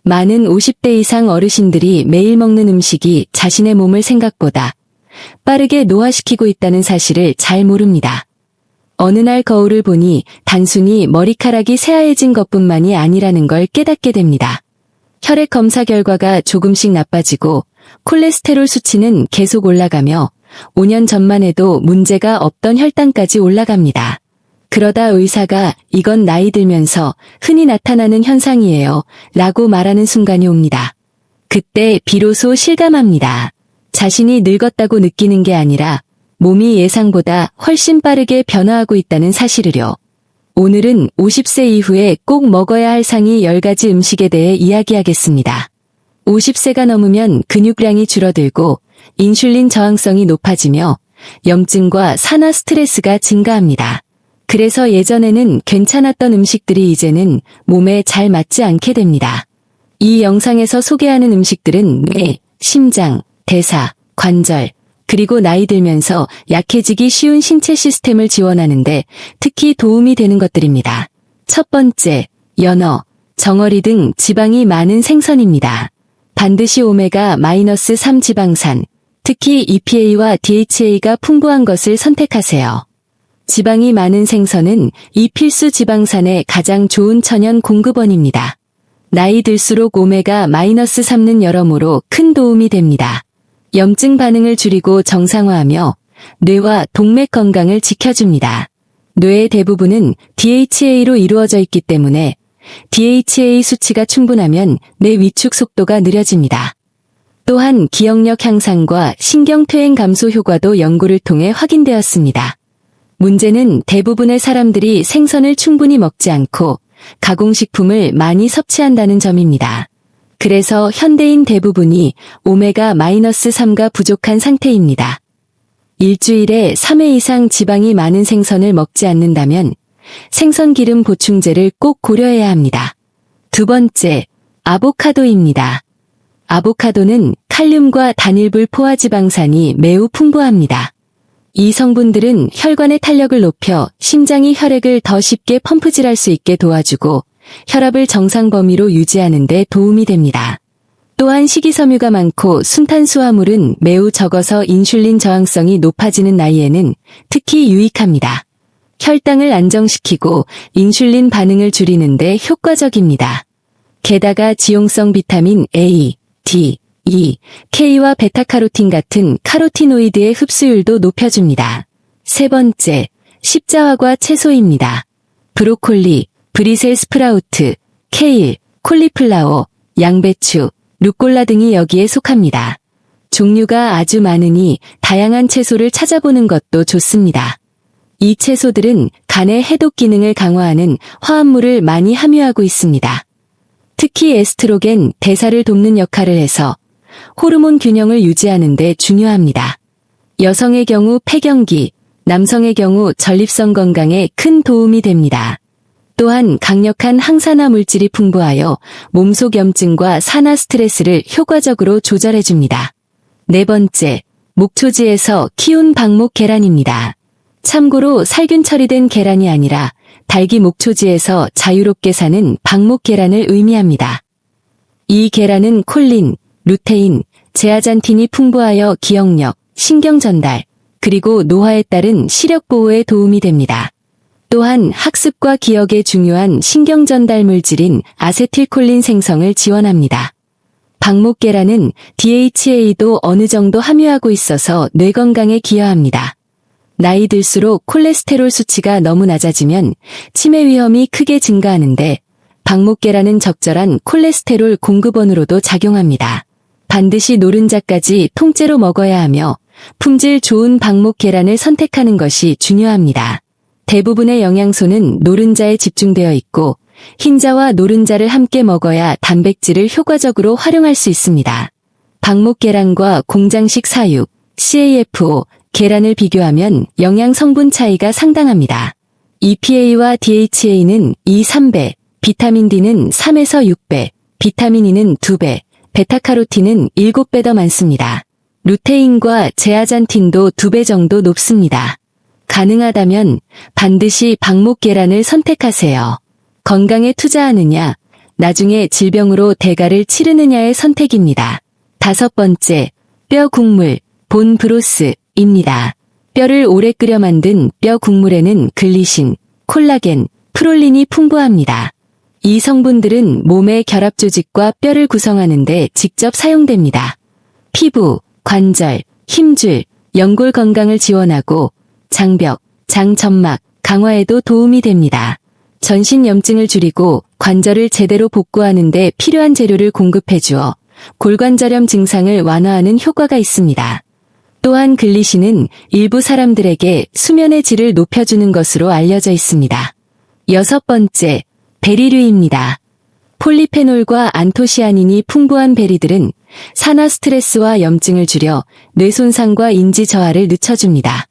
많은 50대 이상 어르신들이 매일 먹는 음식이 자신의 몸을 생각보다 빠르게 노화시키고 있다는 사실을 잘 모릅니다. 어느 날 거울을 보니 단순히 머리카락이 새하얘진 것뿐만이 아니라는 걸 깨닫게 됩니다. 혈액 검사 결과가 조금씩 나빠지고 콜레스테롤 수치는 계속 올라가며 5년 전만 해도 문제가 없던 혈당까지 올라갑니다. 그러다 의사가 이건 나이 들면서 흔히 나타나는 현상이에요 라고 말하는 순간이 옵니다. 그때 비로소 실감합니다. 자신이 늙었다고 느끼는 게 아니라 몸이 예상보다 훨씬 빠르게 변화하고 있다는 사실을요. 오늘은 50세 이후에 꼭 먹어야 할 상위 10가지 음식에 대해 이야기하겠습니다. 50세가 넘으면 근육량이 줄어들고 인슐린 저항성이 높아지며 염증과 산화 스트레스가 증가합니다. 그래서 예전에는 괜찮았던 음식들이 이제는 몸에 잘 맞지 않게 됩니다. 이 영상에서 소개하는 음식들은 뇌, 심장, 대사, 관절, 그리고 나이 들면서 약해지기 쉬운 신체 시스템을 지원하는데 특히 도움이 되는 것들입니다. 첫 번째, 연어, 정어리 등 지방이 많은 생선입니다. 반드시 오메가-3 지방산, 특히 EPA와 DHA가 풍부한 것을 선택하세요. 지방이 많은 생선은 이 필수 지방산의 가장 좋은 천연 공급원입니다. 나이 들수록 오메가-3는 여러모로 큰 도움이 됩니다. 염증 반응을 줄이고 정상화하며 뇌와 동맥 건강을 지켜줍니다. 뇌의 대부분은 DHA로 이루어져 있기 때문에 DHA 수치가 충분하면 뇌 위축 속도가 느려집니다. 또한 기억력 향상과 신경퇴행 감소 효과도 연구를 통해 확인되었습니다. 문제는 대부분의 사람들이 생선을 충분히 먹지 않고 가공식품을 많이 섭취한다는 점입니다. 그래서 현대인 대부분이 오메가-3가 부족한 상태입니다. 일주일에 3회 이상 지방이 많은 생선을 먹지 않는다면 생선 기름 보충제를 꼭 고려해야 합니다. 두 번째, 아보카도입니다. 아보카도는 칼륨과 단일불 포화지방산이 매우 풍부합니다. 이 성분들은 혈관의 탄력을 높여 심장이 혈액을 더 쉽게 펌프질할 수 있게 도와주고 혈압을 정상 범위로 유지하는 데 도움이 됩니다. 또한 식이섬유가 많고 순탄수화물은 매우 적어서 인슐린 저항성이 높아지는 나이에는 특히 유익합니다. 혈당을 안정시키고 인슐린 반응을 줄이는 데 효과적입니다. 게다가 지용성 비타민 A, D, E, K와 베타카로틴 같은 카로티노이드의 흡수율도 높여줍니다. 세 번째, 십자화과 채소입니다. 브로콜리, 브리셀 스프라우트, 케일, 콜리플라워, 양배추, 루꼴라 등이 여기에 속합니다. 종류가 아주 많으니 다양한 채소를 찾아보는 것도 좋습니다. 이 채소들은 간의 해독 기능을 강화하는 화합물을 많이 함유하고 있습니다. 특히 에스트로겐, 대사를 돕는 역할을 해서 호르몬 균형을 유지하는 데 중요합니다. 여성의 경우 폐경기, 남성의 경우 전립선 건강에 큰 도움이 됩니다. 또한 강력한 항산화 물질이 풍부하여 몸속 염증과 산화 스트레스를 효과적으로 조절해줍니다. 네 번째, 목초지에서 키운 방목 계란입니다. 참고로 살균 처리된 계란이 아니라 닭이 목초지에서 자유롭게 사는 방목 계란을 의미합니다. 이 계란은 콜린, 루테인, 제아잔틴이 풍부하여 기억력, 신경 전달, 그리고 노화에 따른 시력 보호에 도움이 됩니다. 또한 학습과 기억에 중요한 신경 전달 물질인 아세틸콜린 생성을 지원합니다. 방목 계란은 DHA도 어느 정도 함유하고 있어서 뇌 건강에 기여합니다. 나이 들수록 콜레스테롤 수치가 너무 낮아지면 치매 위험이 크게 증가하는데 방목 계란은 적절한 콜레스테롤 공급원으로도 작용합니다. 반드시 노른자까지 통째로 먹어야 하며 품질 좋은 방목 계란을 선택하는 것이 중요합니다. 대부분의 영양소는 노른자에 집중되어 있고 흰자와 노른자를 함께 먹어야 단백질을 효과적으로 활용할 수 있습니다. 방목 계란과 공장식 사육, CAFO, 계란을 비교하면 영양 성분 차이가 상당합니다. EPA와 DHA는 2, 3배, 비타민 D는 3에서 6배, 비타민 E는 2배, 베타카로틴은 7배 더 많습니다. 루테인과 제아잔틴도 2배 정도 높습니다. 가능하다면 반드시 방목 계란을 선택하세요. 건강에 투자하느냐, 나중에 질병으로 대가를 치르느냐의 선택입니다. 5번째, 뼈 국물, 본 브로스입니다. 뼈를 오래 끓여 만든 뼈 국물에는 글리신, 콜라겐, 프롤린이 풍부합니다. 이 성분들은 몸의 결합 조직과 뼈를 구성하는 데 직접 사용됩니다. 피부, 관절, 힘줄, 연골 건강을 지원하고 장벽, 장점막 강화에도 도움이 됩니다. 전신 염증을 줄이고 관절을 제대로 복구하는 데 필요한 재료를 공급해 주어 골관절염 증상을 완화하는 효과가 있습니다. 또한 글리신은 일부 사람들에게 수면의 질을 높여주는 것으로 알려져 있습니다. 6번째, 베리류입니다. 폴리페놀과 안토시아닌이 풍부한 베리들은 산화 스트레스와 염증을 줄여 뇌 손상과 인지 저하를 늦춰줍니다.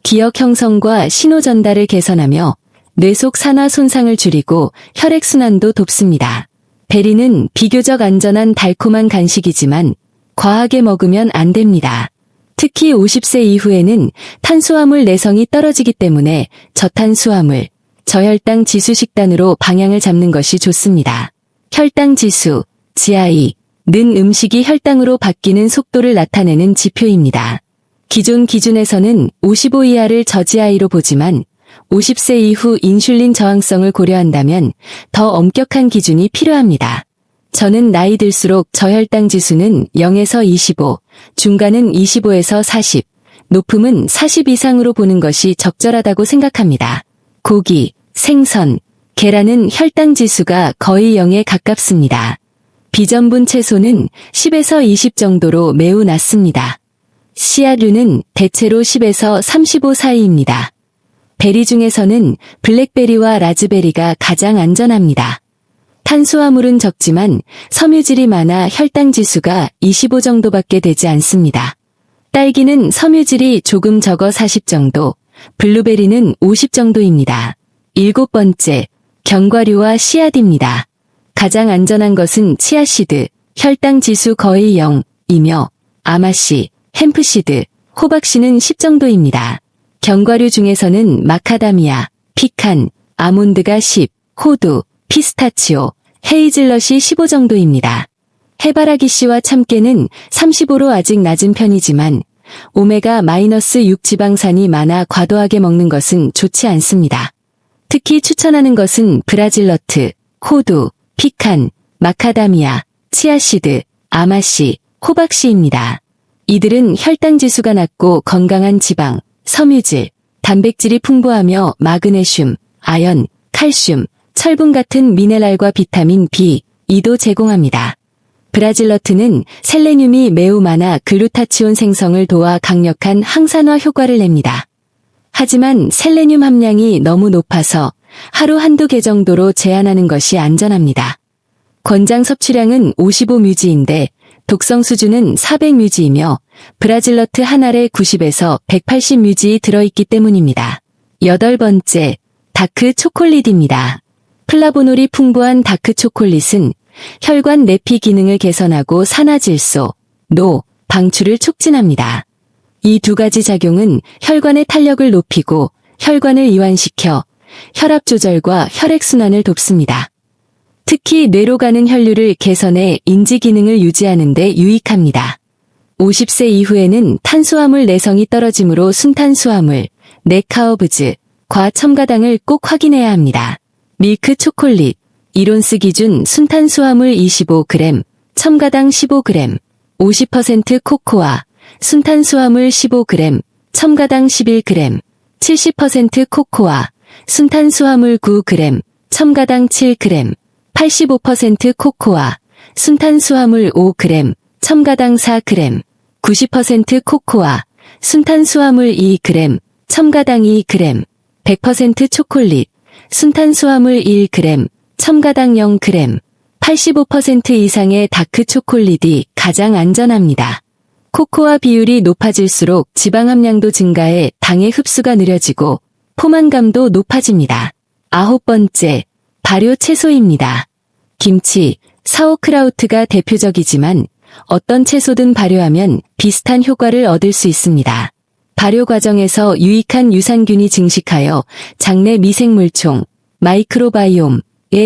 기억 형성과 신호 전달을 개선하며 뇌 속 산화 손상을 줄이고 혈액순환도 돕습니다. 베리는 비교적 안전한 달콤한 간식이지만 과하게 먹으면 안 됩니다. 특히 50세 이후에는 탄수화물 내성이 떨어지기 때문에 저탄수화물, 저혈당 지수 식단으로 방향을 잡는 것이 좋습니다. 혈당 지수, GI, 는 음식이 혈당으로 바뀌는 속도를 나타내는 지표입니다. 기존 기준에서는 55 이하를 저지아이로 보지만 50세 이후 인슐린 저항성을 고려한다면 더 엄격한 기준이 필요합니다. 저는 나이 들수록 저혈당 지수는 0에서 25, 중간은 25에서 40, 높음은 40 이상으로 보는 것이 적절하다고 생각합니다. 고기, 생선, 계란은 혈당 지수가 거의 0에 가깝습니다. 비전분 채소는 10에서 20 정도로 매우 낮습니다. 씨앗류는 대체로 10에서 35 사이입니다. 베리 중에서는 블랙베리와 라즈베리가 가장 안전합니다. 탄수화물은 적지만 섬유질이 많아 혈당 지수가 25 정도밖에 되지 않습니다. 딸기는 섬유질이 조금 적어 40 정도, 블루베리는 50 정도입니다. 7번째, 견과류와 씨앗입니다. 가장 안전한 것은 치아씨드, 혈당 지수 거의 0이며 아마씨, 햄프씨드, 호박씨는 10 정도입니다. 견과류 중에서는 마카다미아, 피칸, 아몬드가 10, 호두, 피스타치오, 헤이즐넛이 15 정도입니다. 해바라기씨와 참깨는 35로 아직 낮은 편이지만 오메가-6 지방산이 많아 과도하게 먹는 것은 좋지 않습니다. 특히 추천하는 것은 브라질너트, 호두, 피칸, 마카다미아, 치아씨드, 아마씨, 호박씨입니다. 이들은 혈당 지수가 낮고 건강한 지방, 섬유질, 단백질이 풍부하며 마그네슘, 아연, 칼슘, 철분 같은 미네랄과 비타민 B, E도 제공합니다. 브라질너트는 셀레늄이 매우 많아 글루타치온 생성을 도와 강력한 항산화 효과를 냅니다. 하지만 셀레늄 함량이 너무 높아서 하루 한두 개 정도로 제한하는 것이 안전합니다. 권장 섭취량은 55뮤지인데 독성 수준은 400뮤지이며 브라질너트 한 알에 90에서 180뮤지 들어있기 때문입니다. 8번째, 다크 초콜릿입니다. 플라보놀이 풍부한 다크 초콜릿은 혈관 내피 기능을 개선하고 산화질소, 노, 방출을 촉진합니다. 이 두 가지 작용은 혈관의 탄력을 높이고 혈관을 이완시켜 혈압 조절과 혈액순환을 돕습니다. 특히 뇌로 가는 혈류를 개선해 인지 기능을 유지하는 데 유익합니다. 50세 이후에는 탄수화물 내성이 떨어지므로 순탄수화물, 네카어브즈, 과 첨가당을 꼭 확인해야 합니다. 밀크 초콜릿, 이론스 기준 순탄수화물 25g, 첨가당 15g, 50% 코코아, 순탄수화물 15g, 첨가당 11g, 70% 코코아, 순탄수화물 9g, 첨가당 7g, 85% 코코아, 순탄수화물 5g, 첨가당 4g, 90% 코코아, 순탄수화물 2g, 첨가당 2g, 100% 초콜릿, 순탄수화물 1g, 첨가당 0g, 85% 이상의 다크 초콜릿이 가장 안전합니다. 코코아 비율이 높아질수록 지방 함량도 증가해 당의 흡수가 느려지고 포만감도 높아집니다. 9번째, 발효 채소입니다. 김치, 사우크라우트가 대표적이지만 어떤 채소든 발효하면 비슷한 효과를 얻을 수 있습니다. 발효 과정에서 유익한 유산균이 증식하여 장내 미생물총, 마이크로바이옴,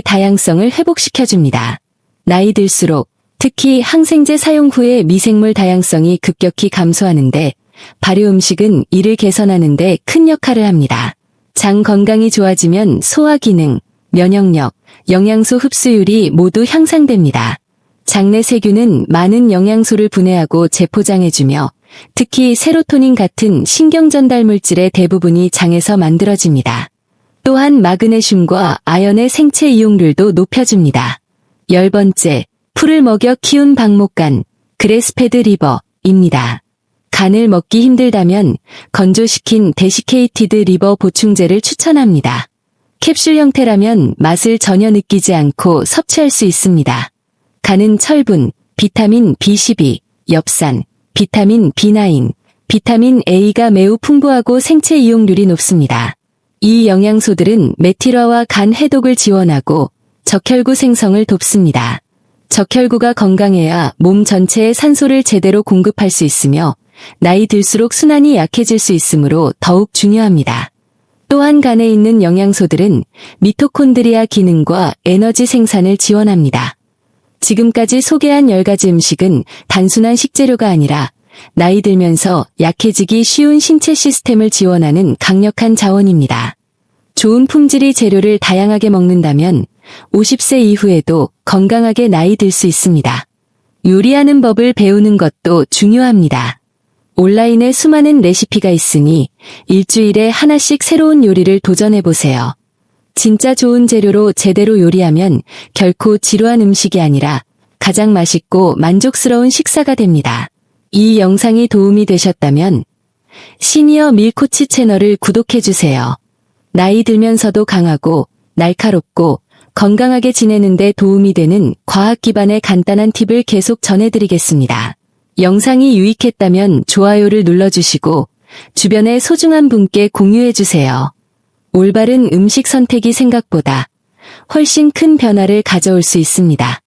다양성을 회복시켜줍니다. 나이 들수록 특히 항생제 사용 후에 미생물 다양성이 급격히 감소하는데 발효 음식은 이를 개선하는 데 큰 역할을 합니다. 장 건강이 좋아지면 소화 기능, 면역력, 영양소 흡수율이 모두 향상됩니다. 장내 세균은 많은 영양소를 분해하고 재포장해주며 특히 세로토닌 같은 신경 전달 물질의 대부분이 장에서 만들어집니다. 또한 마그네슘과 아연의 생체 이용률도 높여줍니다. 10번째, 풀을 먹여 키운 박목간, 그래스페드 리버입니다. 간을 먹기 힘들다면 건조시킨 데시케이티드 리버 보충제를 추천합니다. 캡슐 형태라면 맛을 전혀 느끼지 않고 섭취할 수 있습니다. 간은 철분, 비타민 B12, 엽산, 비타민 B9, 비타민 A가 매우 풍부하고 생체 이용률이 높습니다. 이 영양소들은 메틸화와 간 해독을 지원하고 적혈구 생성을 돕습니다. 적혈구가 건강해야 몸 전체에 산소를 제대로 공급할 수 있으며 나이 들수록 순환이 약해질 수 있으므로 더욱 중요합니다. 또한 간에 있는 영양소들은 미토콘드리아 기능과 에너지 생산을 지원합니다. 지금까지 소개한 10가지 음식은 단순한 식재료가 아니라 나이 들면서 약해지기 쉬운 신체 시스템을 지원하는 강력한 자원입니다. 좋은 품질의 재료를 다양하게 먹는다면 50세 이후에도 건강하게 나이 들 수 있습니다. 요리하는 법을 배우는 것도 중요합니다. 온라인에 수많은 레시피가 있으니 일주일에 하나씩 새로운 요리를 도전해보세요. 진짜 좋은 재료로 제대로 요리하면 결코 지루한 음식이 아니라 가장 맛있고 만족스러운 식사가 됩니다. 이 영상이 도움이 되셨다면 시니어 밀코치 채널을 구독해주세요. 나이 들면서도 강하고 날카롭고 건강하게 지내는 데 도움이 되는 과학 기반의 간단한 팁을 계속 전해드리겠습니다. 영상이 유익했다면 좋아요를 눌러주시고 주변의 소중한 분께 공유해주세요. 올바른 음식 선택이 생각보다 훨씬 큰 변화를 가져올 수 있습니다.